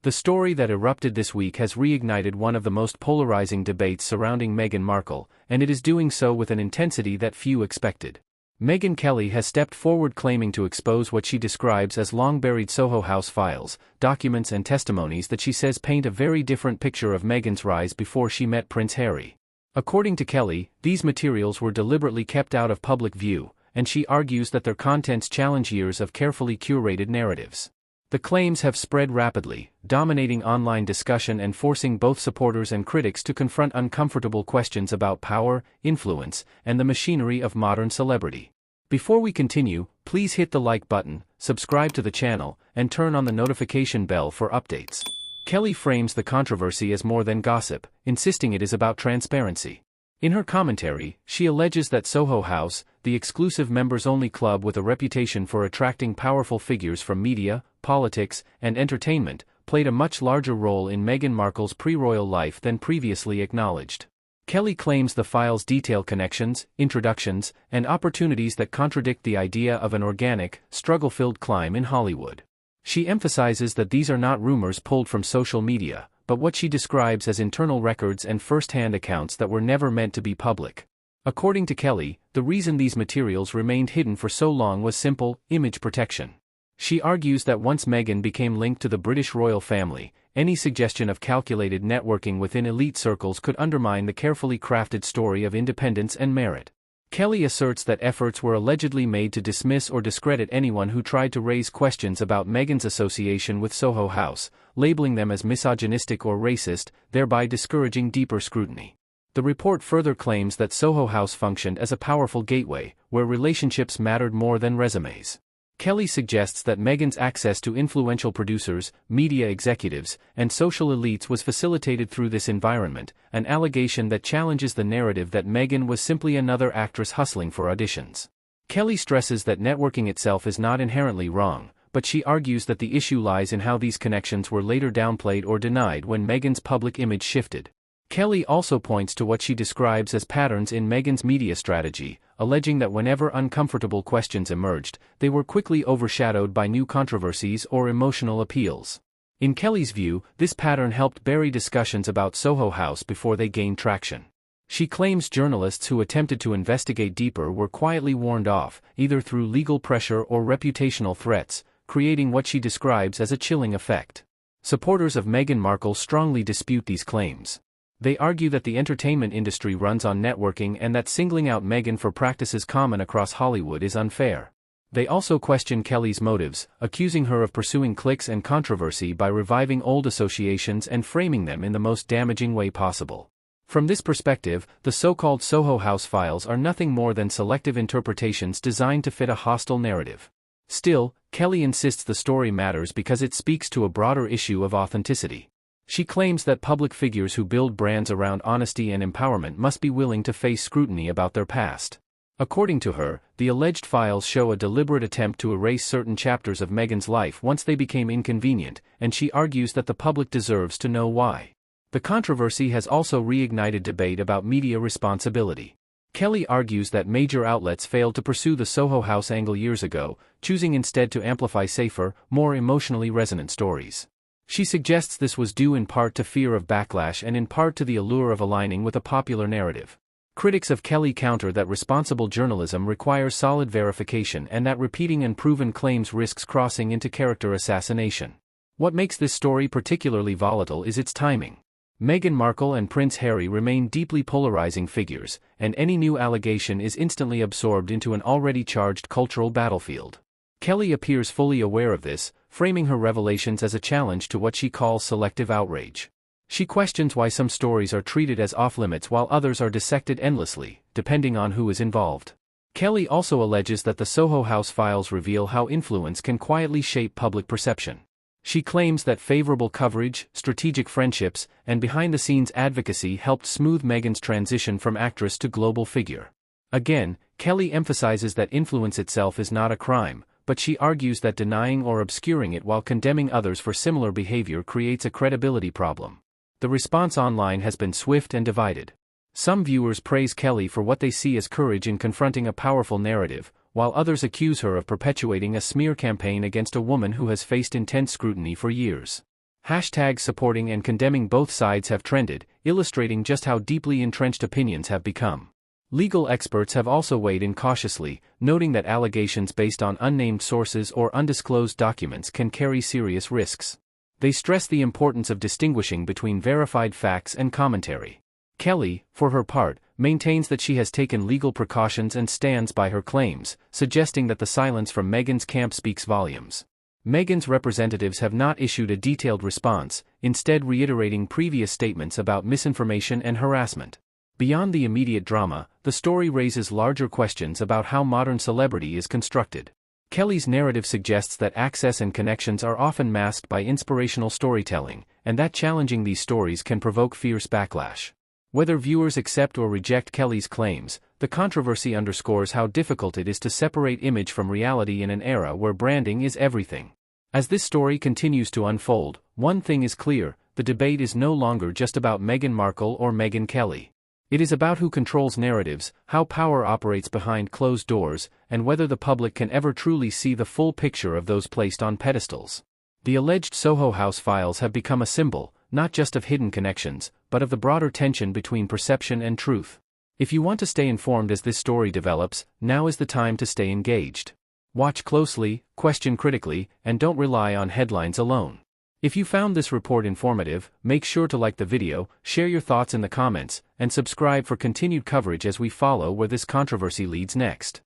The story that erupted this week has reignited one of the most polarizing debates surrounding Meghan Markle, and it is doing so with an intensity that few expected. Megyn Kelly has stepped forward claiming to expose what she describes as long-buried Soho House files, documents and testimonies that she says paint a very different picture of Meghan's rise before she met Prince Harry. According to Kelly, these materials were deliberately kept out of public view, and she argues that their contents challenge years of carefully curated narratives. The claims have spread rapidly, dominating online discussion and forcing both supporters and critics to confront uncomfortable questions about power, influence, and the machinery of modern celebrity. Before we continue, please hit the like button, subscribe to the channel, and turn on the notification bell for updates. Kelly frames the controversy as more than gossip, insisting it is about transparency. In her commentary, she alleges that Soho House, the exclusive members-only club with a reputation for attracting powerful figures from media, politics, and entertainment, played a much larger role in Meghan Markle's pre-royal life than previously acknowledged. Kelly claims the files detail connections, introductions, and opportunities that contradict the idea of an organic, struggle-filled climb in Hollywood. She emphasizes that these are not rumors pulled from social media, but what she describes as internal records and first-hand accounts that were never meant to be public. According to Kelly, the reason these materials remained hidden for so long was simple: image protection. She argues that once Meghan became linked to the British royal family, any suggestion of calculated networking within elite circles could undermine the carefully crafted story of independence and merit. Kelly asserts that efforts were allegedly made to dismiss or discredit anyone who tried to raise questions about Meghan's association with Soho House, labeling them as misogynistic or racist, thereby discouraging deeper scrutiny. The report further claims that Soho House functioned as a powerful gateway, where relationships mattered more than resumes. Kelly suggests that Meghan's access to influential producers, media executives, and social elites was facilitated through this environment, an allegation that challenges the narrative that Meghan was simply another actress hustling for auditions. Kelly stresses that networking itself is not inherently wrong, but she argues that the issue lies in how these connections were later downplayed or denied when Meghan's public image shifted. Kelly also points to what she describes as patterns in Meghan's media strategy, alleging that whenever uncomfortable questions emerged, they were quickly overshadowed by new controversies or emotional appeals. In Kelly's view, this pattern helped bury discussions about Soho House before they gained traction. She claims journalists who attempted to investigate deeper were quietly warned off, either through legal pressure or reputational threats, creating what she describes as a chilling effect. Supporters of Meghan Markle strongly dispute these claims. They argue that the entertainment industry runs on networking and that singling out Meghan for practices common across Hollywood is unfair. They also question Kelly's motives, accusing her of pursuing clicks and controversy by reviving old associations and framing them in the most damaging way possible. From this perspective, the so-called Soho House files are nothing more than selective interpretations designed to fit a hostile narrative. Still, Kelly insists the story matters because it speaks to a broader issue of authenticity. She claims that public figures who build brands around honesty and empowerment must be willing to face scrutiny about their past. According to her, the alleged files show a deliberate attempt to erase certain chapters of Meghan's life once they became inconvenient, and she argues that the public deserves to know why. The controversy has also reignited debate about media responsibility. Kelly argues that major outlets failed to pursue the Soho House angle years ago, choosing instead to amplify safer, more emotionally resonant stories. She suggests this was due in part to fear of backlash and in part to the allure of aligning with a popular narrative. Critics of Kelly counter that responsible journalism requires solid verification and that repeating unproven claims risks crossing into character assassination. What makes this story particularly volatile is its timing. Meghan Markle and Prince Harry remain deeply polarizing figures, and any new allegation is instantly absorbed into an already charged cultural battlefield. Kelly appears fully aware of this, framing her revelations as a challenge to what she calls selective outrage. She questions why some stories are treated as off-limits while others are dissected endlessly, depending on who is involved. Kelly also alleges that the Soho House files reveal how influence can quietly shape public perception. She claims that favorable coverage, strategic friendships, and behind-the-scenes advocacy helped smooth Meghan's transition from actress to global figure. Again, Kelly emphasizes that influence itself is not a crime, but she argues that denying or obscuring it while condemning others for similar behavior creates a credibility problem. The response online has been swift and divided. Some viewers praise Kelly for what they see as courage in confronting a powerful narrative, while others accuse her of perpetuating a smear campaign against a woman who has faced intense scrutiny for years. Hashtags supporting and condemning both sides have trended, illustrating just how deeply entrenched opinions have become. Legal experts have also weighed in cautiously, noting that allegations based on unnamed sources or undisclosed documents can carry serious risks. They stress the importance of distinguishing between verified facts and commentary. Kelly, for her part, maintains that she has taken legal precautions and stands by her claims, suggesting that the silence from Meghan's camp speaks volumes. Meghan's representatives have not issued a detailed response, instead reiterating previous statements about misinformation and harassment. Beyond the immediate drama, the story raises larger questions about how modern celebrity is constructed. Kelly's narrative suggests that access and connections are often masked by inspirational storytelling, and that challenging these stories can provoke fierce backlash. Whether viewers accept or reject Kelly's claims, the controversy underscores how difficult it is to separate image from reality in an era where branding is everything. As this story continues to unfold, one thing is clear: the debate is no longer just about Meghan Markle or Megyn Kelly. It is about who controls narratives, how power operates behind closed doors, and whether the public can ever truly see the full picture of those placed on pedestals. The alleged Soho House files have become a symbol, not just of hidden connections, but of the broader tension between perception and truth. If you want to stay informed as this story develops, now is the time to stay engaged. Watch closely, question critically, and don't rely on headlines alone. If you found this report informative, make sure to like the video, share your thoughts in the comments, and subscribe for continued coverage as we follow where this controversy leads next.